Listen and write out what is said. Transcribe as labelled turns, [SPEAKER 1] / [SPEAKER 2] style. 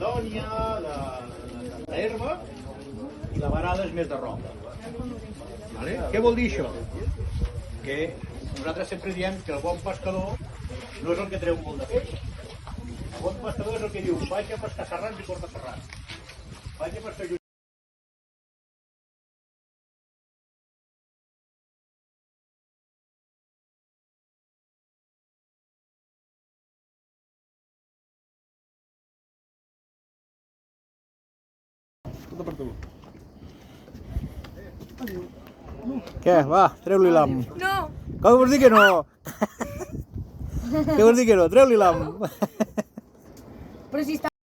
[SPEAKER 1] macedònia, d'herba, i la varada és més de roca. Vale? Què vol dir això? Que nosaltres sempre diem que el bon pescador no és el que treu molt de peix. El bon pescador és el que diu vaig a pescar serrans i porta serrans. Vaig a pescar lluny. Què? Va, treu-li l'am.
[SPEAKER 2] No!
[SPEAKER 1] Com vols dir que no? Què vols dir que no? Treu-li l'am.
[SPEAKER 2] Però si està...